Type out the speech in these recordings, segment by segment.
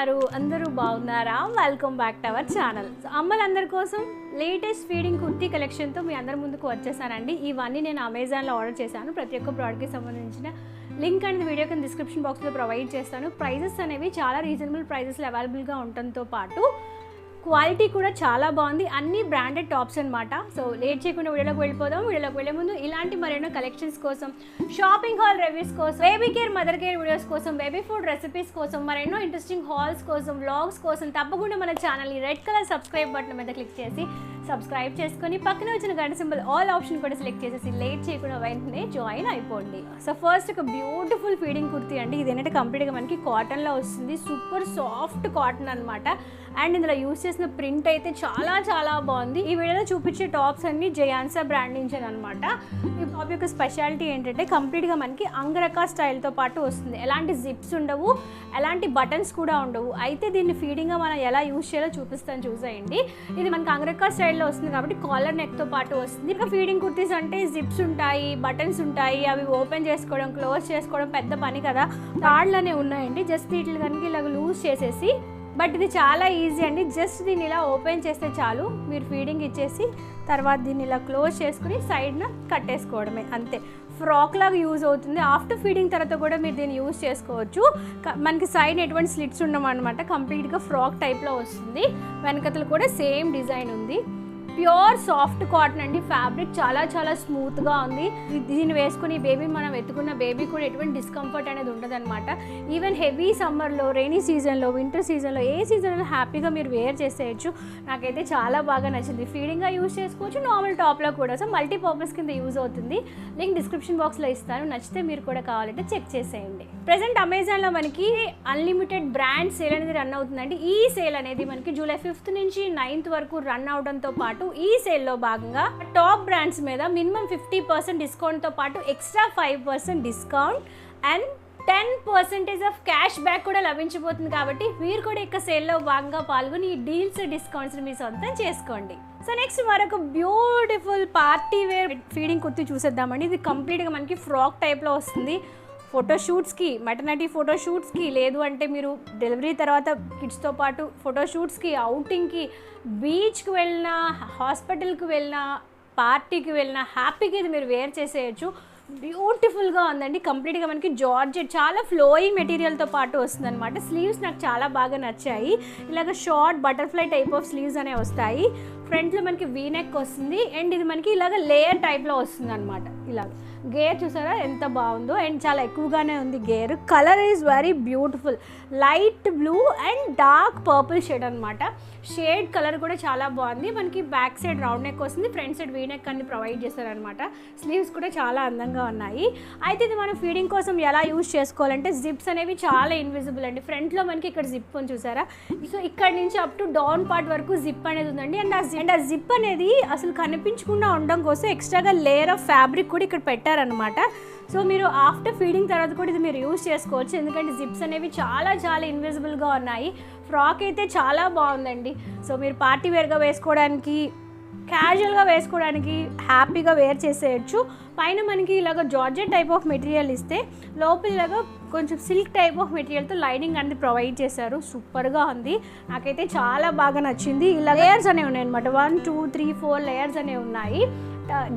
ఉన్నారు? అందరూ బాగున్నారా? Welcome back to our channel. అమ్మలందరి కోసం లేటెస్ట్ ఫీడింగ్ కుర్తీ కలెక్షన్తో మీ అందరి ముందుకు వచ్చేసానండి. ఇవన్నీ నేను అమెజాన్లో ఆర్డర్ చేశాను. ప్రతి ఒక్క ప్రోడక్ట్కి సంబంధించిన లింక్ అనేది వీడియో కింద డిస్క్రిప్షన్ బాక్స్లో ప్రొవైడ్ చేస్తాను. ప్రైజెస్ అనేవి చాలా రీజనబుల్ ప్రైజెస్లో అవైలబుల్గా ఉండటంతో పాటు క్వాలిటీ కూడా చాలా బాగుంది. అన్ని బ్రాండెడ్ టాప్స్ అనమాట. సో లేట్ చేయకుండా వీడియోలోకి వెళ్ళిపోదాం. వీడియోలోకి వెళ్ళే ముందు ఇలాంటి మరెన్నో కలెక్షన్స్ కోసం, షాపింగ్ హాల్ రివ్యూస్ కోసం, baby care mother care videos కోసం, బేబీ ఫుడ్ రెసిపీస్ కోసం, మరెన్నో ఇంట్రెస్టింగ్ హాల్స్ కోసం, వ్లాగ్స్ కోసం తప్పకుండా మన ఛానల్ని రెడ్ కలర్ సబ్స్క్రైబ్ బటన్ మీద క్లిక్ చేసి సబ్స్క్రైబ్ చేసుకొని పక్కన వచ్చిన గంట సింబల్ ఆల్ ఆప్షన్ కూడా సెలెక్ట్ చేసేసి లేట్ చేయకుండా వెంటనే జాయిన్ అయిపోండి. సో ఫస్ట్ ఒక బ్యూటిఫుల్ ఫీడింగ్ కుర్తీ అండి. ఇది ఏంటంటే కంప్లీట్గా మనకి కాటన్లో వస్తుంది. సూపర్ సాఫ్ట్ కాటన్ అనమాట. అండ్ ఇందులో యూస్ చేసిన ప్రింట్ అయితే చాలా చాలా బాగుంది. ఈ వీడియోలో చూపించే టాప్స్ అన్ని జయాన్సా బ్రాండ్ నుంచి అనమాట. ఈ టాప్ యొక్క స్పెషాలిటీ ఏంటంటే కంప్లీట్గా మనకి అంగరకా స్టైల్తో పాటు వస్తుంది. ఎలాంటి జిప్స్ ఉండవు, ఎలాంటి బటన్స్ కూడా ఉండవు. అయితే దీన్ని ఫీడింగ్గా మనం ఎలా యూస్ చేయాలో చూపిస్తాను, చూసేయండి. ఇది మనకి అంగరకా స్టైల్లో వస్తుంది కాబట్టి కాలర్ నెక్తో పాటు వస్తుంది. ఇంకా ఫీడింగ్ కుర్తీస్ అంటే జిప్స్ ఉంటాయి, బటన్స్ ఉంటాయి. అవి ఓపెన్ చేసుకోవడం, క్లోజ్ చేసుకోవడం పెద్ద పని కదా. తాళ్ళనే ఉన్నాయండి. జస్ట్ వీటిని కనుక ఇలాగ లూజ్ చేసేసి, బట్ ఇది చాలా ఈజీ అండి. జస్ట్ దీన్ని ఇలా ఓపెన్ చేస్తే చాలు. మీరు ఫీడింగ్ ఇచ్చేసి తర్వాత దీన్ని ఇలా క్లోజ్ చేసుకుని సైడ్న కట్టేసుకోవడమే, అంతే. ఫ్రాక్ లాగా యూజ్ అవుతుంది. ఆఫ్టర్ ఫీడింగ్ తర్వాత కూడా మీరు దీన్ని యూజ్ చేసుకోవచ్చు. మనకి సైడ్ ఎటువంటి స్లిట్స్ ఉండమన్నమాట. కంప్లీట్గా ఫ్రాక్ టైప్లో వస్తుంది. వెనకతలు కూడా సేమ్ డిజైన్ ఉంది. ప్యూర్ సాఫ్ట్ కాటన్ అండి. ఫ్యాబ్రిక్ చాలా చాలా స్మూత్గా ఉంది. దీన్ని వేసుకుని బేబీ మనం ఎత్తుకున్న బేబీ కూడా ఎటువంటి డిస్కంఫర్ట్ అనేది ఉండదు అనమాట. ఈవెన్ హెవీ సమ్మర్లో, రెయినీ సీజన్లో, వింటర్ సీజన్లో, ఏ సీజన్లో హ్యాపీగా మీరు వేర్ చేసేయచ్చు. నాకైతే చాలా బాగా నచ్చింది. ఫీడింగ్గా యూజ్ చేసుకోవచ్చు, నార్మల్ టాప్లో కూడా. సో మల్టీపర్పస్ కింద యూజ్ అవుతుంది. లింక్ డిస్క్రిప్షన్ బాక్స్లో ఇస్తాను. నచ్చితే మీరు కూడా కావాలంటే చెక్ చేసేయండి. ప్రజెంట్ అమెజాన్లో మనకి అన్లిమిటెడ్ బ్రాండ్ సేల్ అనేది రన్ అవుతుందండి. ఈ సేల్ అనేది మనకి జూలై 5th నుంచి 9th వరకు రన్ అవడంతో పాటు ఈ సేల్లో భాగంగా టాప్ బ్రాండ్స్ మీద మినిమం 50% డిస్కౌంట్తో పాటు extra 5% discount and 10% of cash back కూడా లభించబోతుంది. కాబట్టి మీరు కూడా ఇక సేల్లో భాగంగా పాల్గొని ఈ డీల్స్, డిస్కౌంట్స్ని మీ సొంతం చేసుకోండి. సో నెక్స్ట్ మరొక beautiful party wear feeding kurti చూసేద్దామండి. ఇది కంప్లీట్గా మనకి ఫ్రాక్ టైప్లో వస్తుంది. ఫోటోషూట్స్కి, మెటర్నిటీ ఫోటోషూట్స్కి, లేదు అంటే మీరు డెలివరీ తర్వాత కిడ్స్తో పాటు ఫోటోషూట్స్కి, అవుటింగ్కి, బీచ్కి వెళ్ళినా, హాస్పిటల్కి వెళ్ళినా, పార్టీకి వెళ్ళినా హ్యాపీగా ఇది మీరు వేర్ చేసేయచ్చు. బ్యూటిఫుల్గా ఉందండి. కంప్లీట్గా మనకి జార్జెట్ చాలా ఫ్లోయింగ్ మెటీరియల్తో పాటు వస్తుంది అనమాట. స్లీవ్స్ నాకు చాలా బాగా నచ్చాయి. ఇలాగ short butterfly type of sleeves అనేవి వస్తాయి. ఫ్రంట్లో మనకి వీనెక్ వస్తుంది. అండ్ ఇది మనకి ఇలాగ లేయర్ టైప్లో వస్తుంది అనమాట. ఇలాగ గేర్ చూసారా ఎంత బాగుందో. అండ్ చాలా ఎక్కువగానే ఉంది gear. Colour is very beautiful. Light blue and dark purple shade అనమాట. షేడ్ కలర్ కూడా చాలా బాగుంది. మనకి బ్యాక్ సైడ్ రౌండ్ నెక్ వస్తుంది, ఫ్రంట్ సైడ్ వీ నెక్ అన్ని ప్రొవైడ్ చేస్తారనమాట. స్లీవ్స్ కూడా చాలా అందంగా ఉన్నాయి. అయితే ఇది మనం ఫీడింగ్ కోసం ఎలా యూజ్ చేసుకోవాలంటే జిప్స్ అనేవి చాలా ఇన్విజిబుల్ అండి. ఫ్రంట్లో మనకి ఇక్కడ జిప్ అని చూసారా. సో ఇక్కడ నుంచి అప్ టు డౌన్ పార్ట్ వరకు జిప్ అనేది ఉందండి. అండ్ ఆ జిప్ అనేది అసలు కనిపించకుండా ఉండడం కోసం ఎక్స్ట్రాగా లేయర్ ఆఫ్ ఫ్యాబ్రిక్ కూడా ఇక్కడ పెట్టారనమాట. సో మీరు ఆఫ్టర్ ఫీడింగ్ తర్వాత కూడా ఇది మీరు యూజ్ చేసుకోవచ్చు. ఎందుకంటే జిప్స్ అనేవి చాలా చాలా ఇన్విజిబుల్గా ఉన్నాయి. ఫ్రాక్ అయితే చాలా బాగుందండి. సో మీరు పార్టీ వేర్గా వేసుకోవడానికి, క్యాజువల్గా వేసుకోవడానికి హ్యాపీగా వేర్ చేసేయచ్చు. పైన మనకి ఇలాగ జార్జెట్ టైప్ ఆఫ్ మెటీరియల్ ఇస్తే లోపల ఇలాగ కొంచెం సిల్క్ టైప్ ఆఫ్ మెటీరియల్తో లైనింగ్ అనేది ప్రొవైడ్ చేశారు. సూపర్గా ఉంది. నాకైతే చాలా బాగా నచ్చింది. ఇలా లేయర్స్ అనేవి ఉన్నాయి అనమాట. 1 2 3 4 లేయర్స్ అనేవి ఉన్నాయి.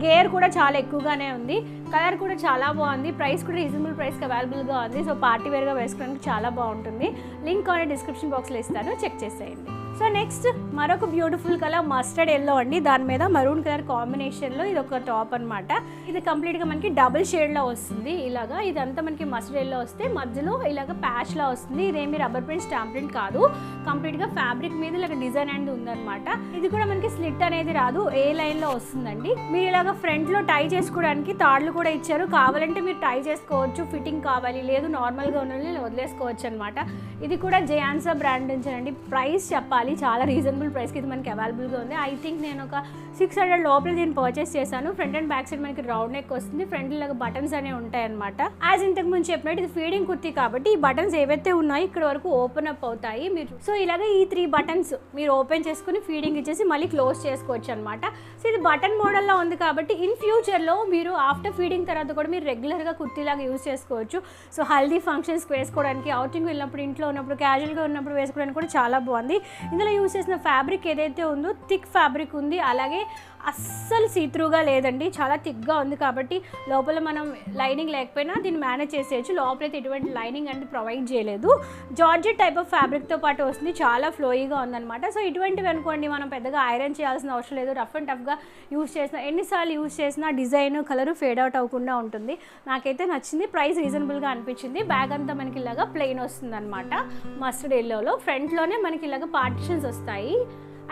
గేర్ కూడా చాలా ఎక్కువగానే ఉంది. కలర్ కూడా చాలా బాగుంది. ప్రైస్ కూడా రీజనబుల్ ప్రైస్కి అవైలబుల్గా ఉంది. సో పార్టీ వేర్గా వేసుకోవడానికి చాలా బాగుంటుంది. లింక్ అనేది డిస్క్రిప్షన్ బాక్స్లో ఇస్తాను, చెక్ చేసేయండి. సో నెక్స్ట్ మరొక బ్యూటిఫుల్ కలర్ మస్టర్డ్ ఎల్లో అండి. దాని మీద మరూన్ కలర్ కాంబినేషన్లో ఇది ఒక టాప్ అనమాట. ఇది కంప్లీట్గా మనకి డబుల్ షేడ్లో వస్తుంది. ఇలాగా ఇదంతా మనకి మస్టర్డ్ ఎల్లో వస్తే మధ్యలో ఇలాగ ప్యాచ్లా వస్తుంది. ఇదేమి రబ్బర్ ప్రింట్, స్టాంప్ ప్రింట్ కాదు. కంప్లీట్గా ఫ్యాబ్రిక్ మీద ఇలాగ డిజైన్ అనేది ఉందన్నమాట. ఇది కూడా మనకి స్లిట్ అనేది రాదు, ఏ లైన్లో వస్తుందండి. మీరు ఇలాగ ఫ్రంట్లో టై చేసుకోవడానికి తాళ్ళు కూడా ఇచ్చారు. కావాలంటే మీరు టై చేసుకోవచ్చు. ఫిట్టింగ్ కావాలి, లేదు నార్మల్గా ఉన్న వదిలేసుకోవచ్చు అనమాట. ఇది కూడా జయాన్సా బ్రాండ్ నుంచి అండి. ప్రైస్ చెప్పాలి, చాలా రీజనబుల్ రీజనబుల్ ప్రైస్కి ఇది మనకి అవైలబుల్గా ఉంది. ఐ థింక్ నేను ఒక 600 లోపల దీన్ని పర్చేస్ చేశాను. ఫ్రంట్ అండ్ బ్యాక్ సైడ్ మనకి రౌండ్ నెక్ వస్తుంది, ఫ్రంట్ లాగా బటన్స్ అనేవి ఉంటాయి అనమాట. యాజ్ ఇంతకు ముందు చెప్పినట్టు ఇది ఫీడింగ్ కుర్తీ కాబట్టి ఈ బటన్స్ ఏవైతే ఉన్నాయో ఇక్కడ వరకు ఓపెన్ అప్ అవుతాయి. మీరు సో ఇలాగే ఈ 3 బటన్స్ మీరు ఓపెన్ చేసుకుని ఫీడింగ్ ఇచ్చేసి మళ్ళీ క్లోజ్ చేసుకోవచ్చు అనమాట. సో ఇది బటన్ మోడల్లో ఉంది కాబట్టి ఇన్ ఫ్యూచర్లో మీరు ఆఫ్టర్ ఫీడింగ్ తర్వాత కూడా మీరు రెగ్యులర్గా కుర్తీలాగా యూజ్ చేసుకోవచ్చు. సో హల్దీ ఫంక్షన్స్కి వేసుకోవడానికి, అవుటింగ్ వెళ్ళినప్పుడు, ఇంట్లో ఉన్నప్పుడు, క్యాజువల్గా ఉన్నప్పుడు వేసుకోవడానికి కూడా చాలా బాగుంది. ఇందులో యూజ్ చేసిన ఫ్యాబ్రిక్ ఏదైతే ఉందో థిక్ ఫ్యాబ్రిక్ ఉంది, అలాగే అస్సలు సీత్రూగా లేదండి, చాలా థిక్గా ఉంది కాబట్టి లోపల మనం లైనింగ్ లేకపోయినా దీన్ని మేనేజ్ చేసేయచ్చు. లోపలైతే ఎటువంటి లైనింగ్ అనేది ప్రొవైడ్ చేయలేదు. జార్జెట్ టైప్ ఆఫ్ ఫ్యాబ్రిక్తో పాటు వస్తుంది, చాలా ఫ్లోయిగా ఉందన్నమాట. సో ఇటువంటివి అనుకోండి మనం పెద్దగా ఐరన్ చేయాల్సిన అవసరం లేదు. రఫ్ అండ్ టఫ్గా యూజ్ చేసిన ఎన్నిసార్లు యూజ్ చేసినా డిజైన్ కలర్ ఫేడ్ అవుట్ అవ్వకుండా ఉంటుంది. నాకైతే నచ్చింది, ప్రైస్ రీజనబుల్గా అనిపించింది. బ్యాగ్ అంతా మనకి ఇలాగా ప్లెయిన్ వస్తుంది అనమాట. మస్టర్డ్ ఎల్లోలో ఫ్రంట్లోనే మనకి ఇలాగ పార్టిషన్స్ వస్తాయి.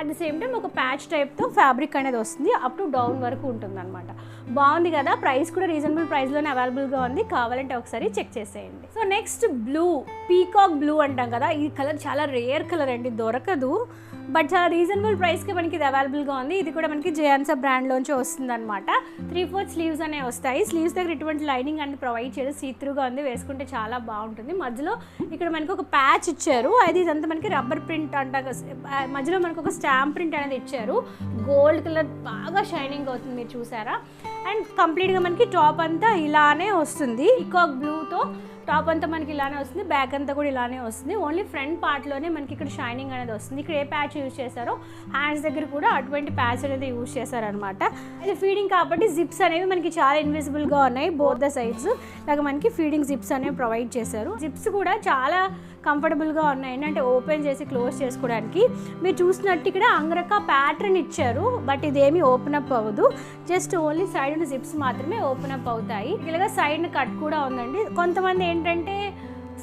అట్ ది సేమ్ టైం ఒక ప్యాచ్ టైప్తో ఫ్యాబ్రిక్ అనేది వస్తుంది, అప్ టు డౌన్ వరకు ఉంటుంది అనమాట. బాగుంది కదా, ప్రైస్ కూడా రీజనబుల్ ప్రైస్లోనే అవైలబుల్గా ఉంది. కావాలంటే ఒకసారి చెక్ చేసేయండి. So next blue, peacock blue అంటాం కదా, ఈ కలర్ చాలా రేర్ కలర్ అండి, దొరకదు. బట్ చాలా రీజనబుల్ ప్రైస్కి మనకి ఇది అవైలబుల్గా ఉంది. ఇది కూడా మనకి జయాన్సా బ్రాండ్లోంచి వస్తుంది అనమాట. 3/4 స్లీవ్స్ అనేవి వస్తాయి. స్లీవ్స్ దగ్గర ఇటువంటి లైనింగ్ అనేది ప్రొవైడ్ చేయడం సీత్రూగా ఉంది, వేసుకుంటే చాలా బాగుంటుంది. మధ్యలో ఇక్కడ మనకి ఒక ప్యాచ్ ఇచ్చారు, అది ఇదంతా మనకి రబ్బర్ ప్రింట్ అంట, మధ్యలో మనకు ఒక స్టాంప్ ప్రింట్ అనేది ఇచ్చారు. గోల్డ్ కలర్ బాగా షైనింగ్ అవుతుంది, మీరు చూసారా. అండ్ కంప్లీట్గా మనకి టాప్ అంతా ఇలానే వస్తుంది, పీకాక్ బ్లూతో టాప్ అంతా మనకి ఇలానే వస్తుంది, బ్యాక్ అంతా కూడా ఇలానే వస్తుంది. ఓన్లీ ఫ్రంట్ పార్ట్లోనే మనకి ఇక్కడ షైనింగ్ అనేది వస్తుంది. ఇక్కడ ఏ ప్యాచ్ యూజ్ చేశారో హ్యాండ్స్ దగ్గర కూడా అటువంటి ప్యాచ్ అనేది యూజ్ చేశారనమాట. ఇది ఫీడింగ్ కాబట్టి జిప్స్ అనేవి మనకి చాలా ఇన్విజిబుల్గా ఉన్నాయి, బోత్ ద సైడ్స్. ఇలాగ మనకి ఫీడింగ్ జిప్స్ అనేవి ప్రొవైడ్ చేశారు. జిప్స్ కూడా చాలా కంఫర్టబుల్గా ఉన్నాయి, ఏంటంటే ఓపెన్ చేసి క్లోజ్ చేసుకోవడానికి. మీరు చూసినట్టు ఇక్కడ అంగరక ప్యాటర్న్ ఇచ్చారు, బట్ ఇదేమీ ఓపెన్ అప్ అవ్వదు, జస్ట్ ఓన్లీ సైడ్ జిప్స్ మాత్రమే ఓపెన్ అప్ అవుతాయి. ఇలాగ సైడ్ కట్ కూడా ఉందండి. కొంతమంది ఏంటంటే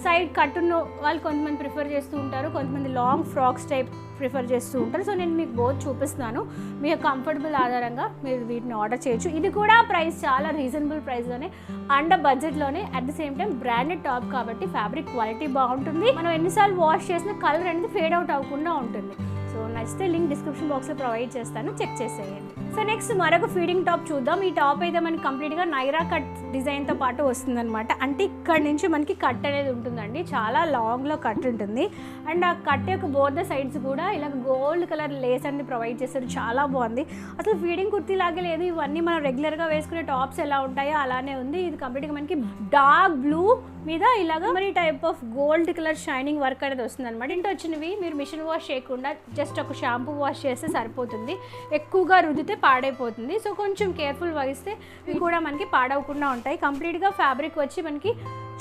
సైడ్ కట్ ఉన్న వాళ్ళు కొంతమంది ప్రిఫర్ చేస్తూ ఉంటారు, కొంతమంది లాంగ్ ఫ్రాక్స్ టైప్ ప్రిఫర్ చేస్తూ ఉంటారు. సో నేను మీకు బోత్ చూపిస్తున్నాను, మీ కంఫర్టబుల్ ఆధారంగా మీరు వీటిని ఆర్డర్ చేయొచ్చు. ఇది కూడా ప్రైస్ చాలా రీజనబుల్ ప్రైస్లోనే, అండర్ బడ్జెట్లోనే, at the same time branded top కాబట్టి ఫ్యాబ్రిక్ క్వాలిటీ బాగుంటుంది. మనం ఎన్నిసార్లు వాష్ చేసిన కలర్ అనేది ఫేడ్ అవుట్ అవ్వకుండా ఉంటుంది. సో నచ్చితే లింక్ డిస్క్రిప్షన్ బాక్స్లో ప్రొవైడ్ చేస్తాను, చెక్ చేసేయండి. సో నెక్స్ట్ మరొక ఫీడింగ్ టాప్ చూద్దాం. ఈ టాప్ అయితే మనకి కంప్లీట్గా నైరా కట్ డిజైన్తో పాటు వస్తుందన్నమాట. అంటే ఇక్కడ నుంచి మనకి కట్ అనేది ఉంటుందండి, చాలా లాంగ్లో కట్ ఉంటుంది. అండ్ ఆ కట్ యొక్క బోత్ ద సైడ్స్ కూడా ఇలా గోల్డ్ కలర్ లేస్ అనేది ప్రొవైడ్ చేస్తారు, చాలా బాగుంది. అసలు ఫీడింగ్ కుర్తీ లాగే లేదు, ఇవన్నీ మనం రెగ్యులర్గా వేసుకునే టాప్స్ ఎలా ఉంటాయో అలానే ఉంది. ఇది కంప్లీట్గా మనకి డార్క్ బ్లూ మీద ఇలాగ మరి type of gold colour shining work అనేది వస్తుంది అనమాట. ఇంటి వచ్చినవి మీరు మిషన్ వాష్ చేయకుండా జస్ట్ ఒక షాంపూ వాష్ చేస్తే సరిపోతుంది, ఎక్కువగా రుద్దితే పాడైపోతుంది. సో కొంచెం కేర్ఫుల్ వహిస్తే ఇవి కూడా మనకి పాడవకుండా ఉంటాయి. కంప్లీట్గా ఫ్యాబ్రిక్ వచ్చి మనకి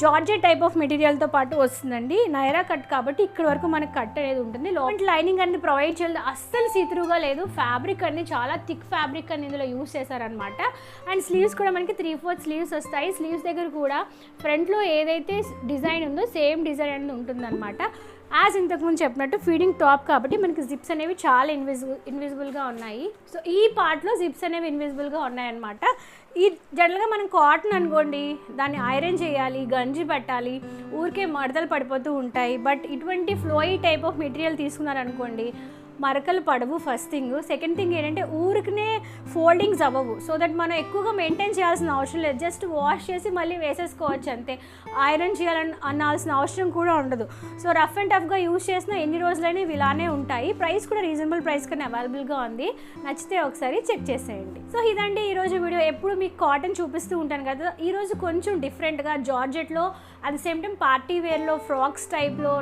జార్జెట్ టైప్ ఆఫ్ మెటీరియల్తో పాటు వస్తుందండి. నైరా కట్ కాబట్టి ఇక్కడ వరకు మనకి కట్ అనేది ఉంటుంది. లోపల లైనింగ్ అనేది ప్రొవైడ్ చేయలేదు, అస్సలు సీత్రూగా లేదు. ఫ్యాబ్రిక్ అనేది చాలా థిక్ ఫ్యాబ్రిక్ అని ఇందులో యూస్ చేశారనమాట. అండ్ స్లీవ్స్ కూడా మనకి 3/4 స్లీవ్స్ వస్తాయి. స్లీవ్స్ దగ్గర కూడా ఫ్రంట్లో ఏదైతే డిజైన్ ఉందో సేమ్ డిజైన్ అనేది ఉంటుందన్నమాట. యాజ్ ఇంతకుముందు చెప్పినట్టు ఫీడింగ్ టాప్ కాబట్టి మనకి జిప్స్ అనేవి చాలా ఇన్విజిబుల్గా ఉన్నాయి. సో ఈ పార్ట్లో జిప్స్ అనేవి ఇన్విజిబుల్గా ఉన్నాయన్నమాట. ఈ జనరల్గా మనం కాటన్ అనుకోండి, దాన్ని ఐరన్ చేయాలి, గంజి పెట్టాలి, ఊరికే మడతలు పడిపోతూ ఉంటాయి. బట్ ఇటువంటి ఫ్లోయీ టైప్ ఆఫ్ మెటీరియల్ తీసుకున్నారనుకోండి, మరకలు పడవు. First thing. సెకండ్ థింగ్ ఏంటంటే ఊరికనే ఫోల్డింగ్స్ అవ్వవు. సో దట్ మనం ఎక్కువగా మెయింటైన్ చేయాల్సిన అవసరం లేదు, జస్ట్ వాష్ చేసి మళ్ళీ వేసేసుకోవచ్చు అంతే. ఐరన్ చేయాలని అనాల్సిన అవసరం కూడా ఉండదు. సో రఫ్ అండ్ టఫ్గా యూజ్ చేసిన ఎన్ని రోజులైనా ఇవి ఇలానే ఉంటాయి. ప్రైస్ కూడా రీజనబుల్ ప్రైస్ కానీ అవైలబుల్గా ఉంది, నచ్చితే ఒకసారి చెక్ చేసేయండి. సో ఇదండి ఈరోజు వీడియో. ఎప్పుడు మీకు కాటన్ చూపిస్తూ ఉంటాను కదా, ఈరోజు కొంచెం డిఫరెంట్గా జార్జెట్లో, at the same time party వేర్లో, ఫ్రాక్స్ టైప్లో,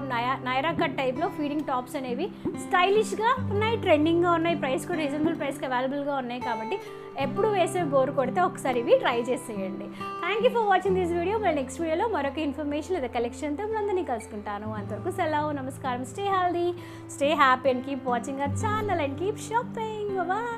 నైరా కట్ టైప్లో ఫీడింగ్ టాప్స్ అనేవి స్టైలిష్గా ఉన్నాయి, ట్రెండింగ్గా ఉన్నాయి, ప్రైస్ కూడా రీజనబుల్ ప్రైస్కి అవైలబుల్గా ఉన్నాయి. కాబట్టి ఎప్పుడు వేసే బోర్ కొడితే ఒకసారి ఇవి ట్రై చేసేయండి. Thank you for watching this video. మళ్ళీ నెక్స్ట్ వీడియోలో మరొక ఇన్ఫర్మేషన్ లేదా కలెక్షన్తో అందరినీ కలుసుకుంటాను. అంతవరకు సెలవు, నమస్కారం. Stay healthy, stay happy and keep watching our channel and keep shopping. Bye.